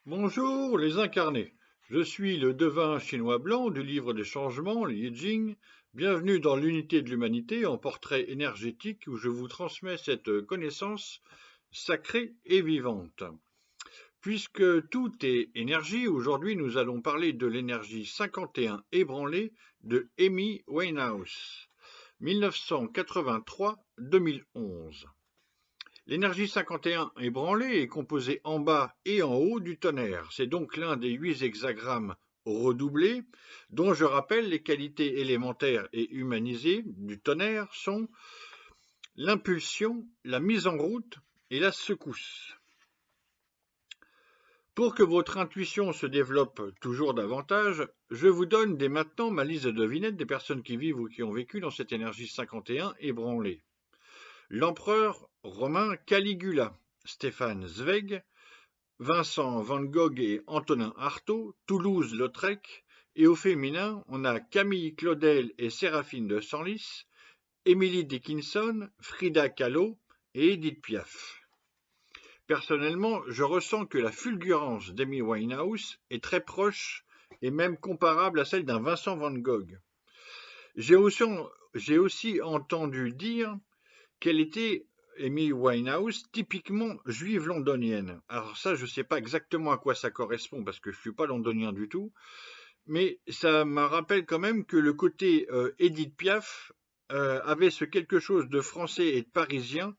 Bonjour les incarnés, je suis le devin chinois blanc du livre des changements, le I Ching. Bienvenue dans l'unité de l'humanité en portrait énergétique où je vous transmets cette connaissance sacrée et vivante. Puisque tout est énergie, aujourd'hui nous allons parler de l'énergie 51 ébranlée de Amy Winehouse, 1983-2011. L'énergie 51 ébranlée est composée en bas et en haut du tonnerre. C'est donc l'un des 8 hexagrammes redoublés, dont je rappelle les qualités élémentaires et humanisées du tonnerre sont l'impulsion, la mise en route et la secousse. Pour que votre intuition se développe toujours davantage, je vous donne dès maintenant ma liste de devinettes des personnes qui vivent ou qui ont vécu dans cette énergie 51 ébranlée. L'empereur romain Caligula, Stéphane Zweig, Vincent van Gogh et Antonin Artaud, Toulouse-Lautrec, et au féminin, on a Camille Claudel et Séraphine de Senlis, Emily Dickinson, Frida Kahlo et Edith Piaf. Personnellement, je ressens que la fulgurance d'Amy Winehouse est très proche et même comparable à celle d'un Vincent van Gogh. J'ai aussi entendu dire qu'elle était, Amy Winehouse, typiquement juive londonienne. Alors ça, je ne sais pas exactement à quoi ça correspond, parce que je ne suis pas londonien du tout, mais ça me rappelle quand même que le côté Edith Piaf avait ce quelque chose de français et de parisien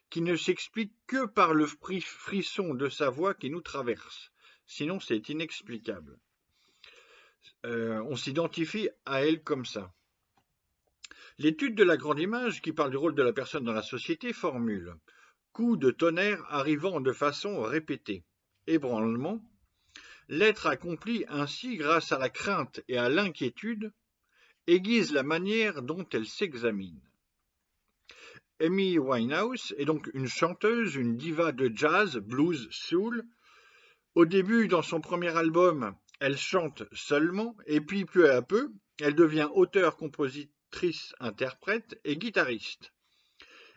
qui ne s'explique que par le frisson de sa voix qui nous traverse. Sinon, c'est inexplicable. On s'identifie à elle comme ça. L'étude de la grande image, qui parle du rôle de la personne dans la société, formule coup de tonnerre arrivant de façon répétée. Ébranlement. L'être accompli ainsi grâce à la crainte et à l'inquiétude aiguise la manière dont elle s'examine. Amy Winehouse est donc une chanteuse, une diva de jazz, blues, soul. Au début, dans son premier album, elle chante seulement, et puis peu à peu, elle devient auteure-compositrice, interprète et guitariste.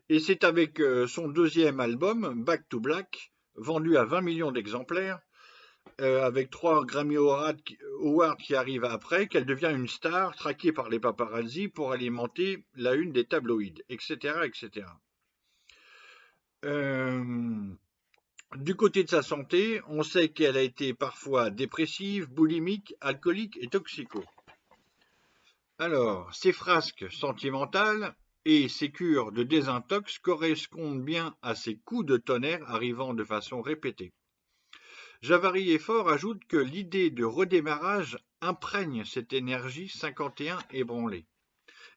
Et c'est avec son deuxième album, Back to Black, vendu à 20 millions d'exemplaires, avec 3 Grammy Awards qui arrivent après, qu'elle devient une star traquée par les paparazzi pour alimenter la une des tabloïds, etc. etc. Du côté de sa santé, on sait qu'elle a été parfois dépressive, boulimique, alcoolique et toxico. Alors, ces frasques sentimentales et ces cures de désintox correspondent bien à ces coups de tonnerre arrivant de façon répétée. Javary et Faure ajoutent que l'idée de redémarrage imprègne cette énergie 51 ébranlée.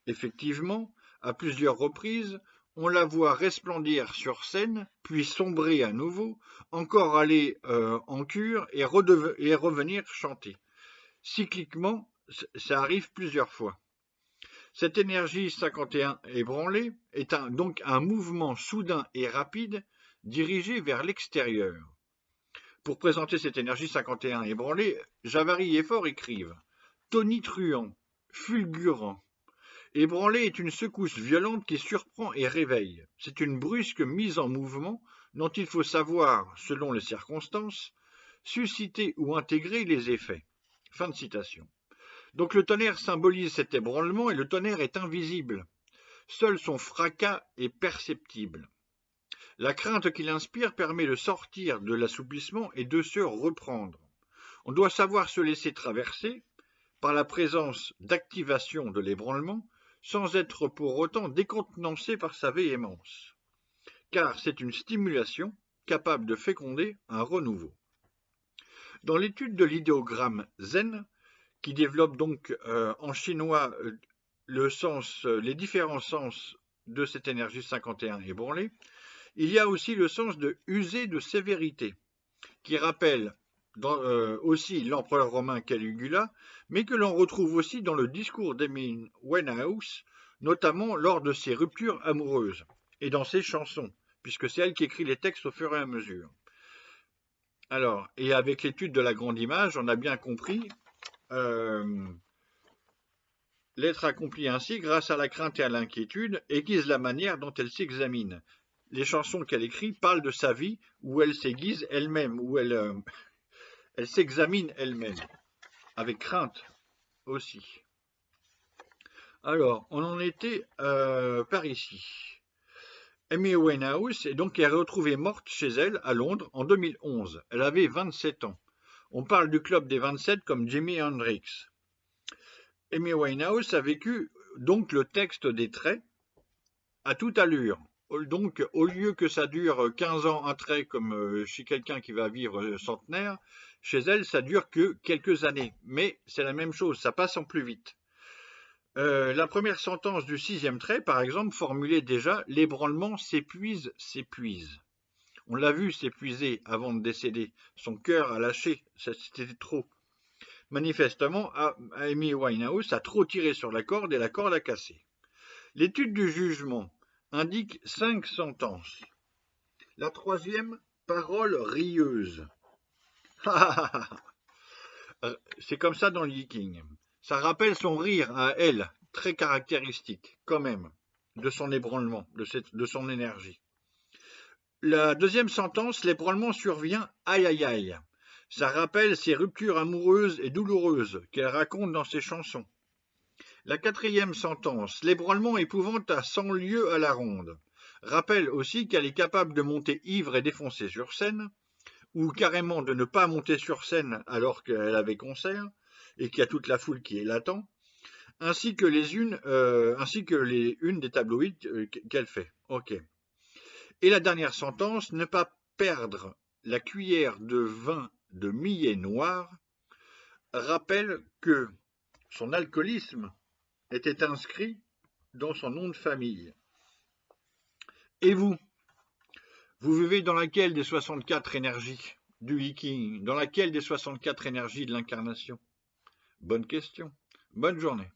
Effectivement, à plusieurs reprises, on la voit resplendir sur scène, puis sombrer à nouveau, encore aller en cure et revenir chanter. Cycliquement, ça arrive plusieurs fois. Cette énergie 51 ébranlée est donc un mouvement soudain et rapide dirigé vers l'extérieur. Pour présenter cette énergie 51 ébranlée, Javary et Faure écrivent tonitruant, fulgurant. Ébranlé est une secousse violente qui surprend et réveille. C'est une brusque mise en mouvement dont il faut savoir, selon les circonstances, susciter ou intégrer les effets. Fin de citation. Donc le tonnerre symbolise cet ébranlement et le tonnerre est invisible. Seul son fracas est perceptible. La crainte qu'il inspire permet de sortir de l'assoupissement et de se reprendre. On doit savoir se laisser traverser par la présence d'activation de l'ébranlement sans être pour autant décontenancé par sa véhémence, car c'est une stimulation capable de féconder un renouveau. Dans l'étude de l'idéogramme zen, qui développe donc en chinois les différents sens de cette énergie 51 ébranlée, il y a aussi le sens de user de sévérité, qui rappelle aussi l'empereur romain Caligula, mais que l'on retrouve aussi dans le discours d'Amy Winehouse, notamment lors de ses ruptures amoureuses, et dans ses chansons, puisque c'est elle qui écrit les textes au fur et à mesure. Alors, et avec l'étude de la grande image, on a bien compris l'être accompli ainsi grâce à la crainte et à l'inquiétude aiguise la manière dont elle s'examine. Les chansons qu'elle écrit parlent de sa vie où elle s'aiguise elle-même, où elle Elle s'examine elle-même, avec crainte aussi. Alors, on en était par ici. Amy Winehouse est donc retrouvée morte chez elle à Londres en 2011. Elle avait 27 ans. On parle du club des 27 comme Jimi Hendrix. Amy Winehouse a vécu donc le texte des traits à toute allure. Donc, au lieu que ça dure 15 ans un trait comme chez quelqu'un qui va vivre centenaire, chez elle, ça dure que quelques années. Mais c'est la même chose, ça passe en plus vite. La première sentence du 6e trait, par exemple, formulait déjà « l'ébranlement s'épuise, s'épuise ». On l'a vu s'épuiser avant de décéder. Son cœur a lâché, c'était trop. Manifestement, Amy Winehouse a trop tiré sur la corde et la corde a cassé. L'étude du jugement indique 5 sentences. La 3e, parole rieuse. C'est comme ça dans le Yiking. Ça rappelle son rire à elle, très caractéristique, quand même, de son ébranlement, de son énergie. La 2e sentence, l'ébranlement survient, aïe aïe aïe. Ça rappelle ses ruptures amoureuses et douloureuses qu'elle raconte dans ses chansons. La 4e sentence, l'ébranlement épouvante à 100 lieues à la ronde. Rappelle aussi qu'elle est capable de monter ivre et défoncée sur scène, ou carrément de ne pas monter sur scène alors qu'elle avait concert, et qu'il y a toute la foule qui est l'attend, ainsi que les unes des tabloïds qu'elle fait. Ok. Et la dernière sentence, ne pas perdre la cuillère de vin de millet noir, rappelle que son alcoolisme était inscrit dans son nom de famille. Et vous vivez dans laquelle des 64 énergies du Yiking? Dans laquelle des 64 énergies de l'incarnation? Bonne question. Bonne journée.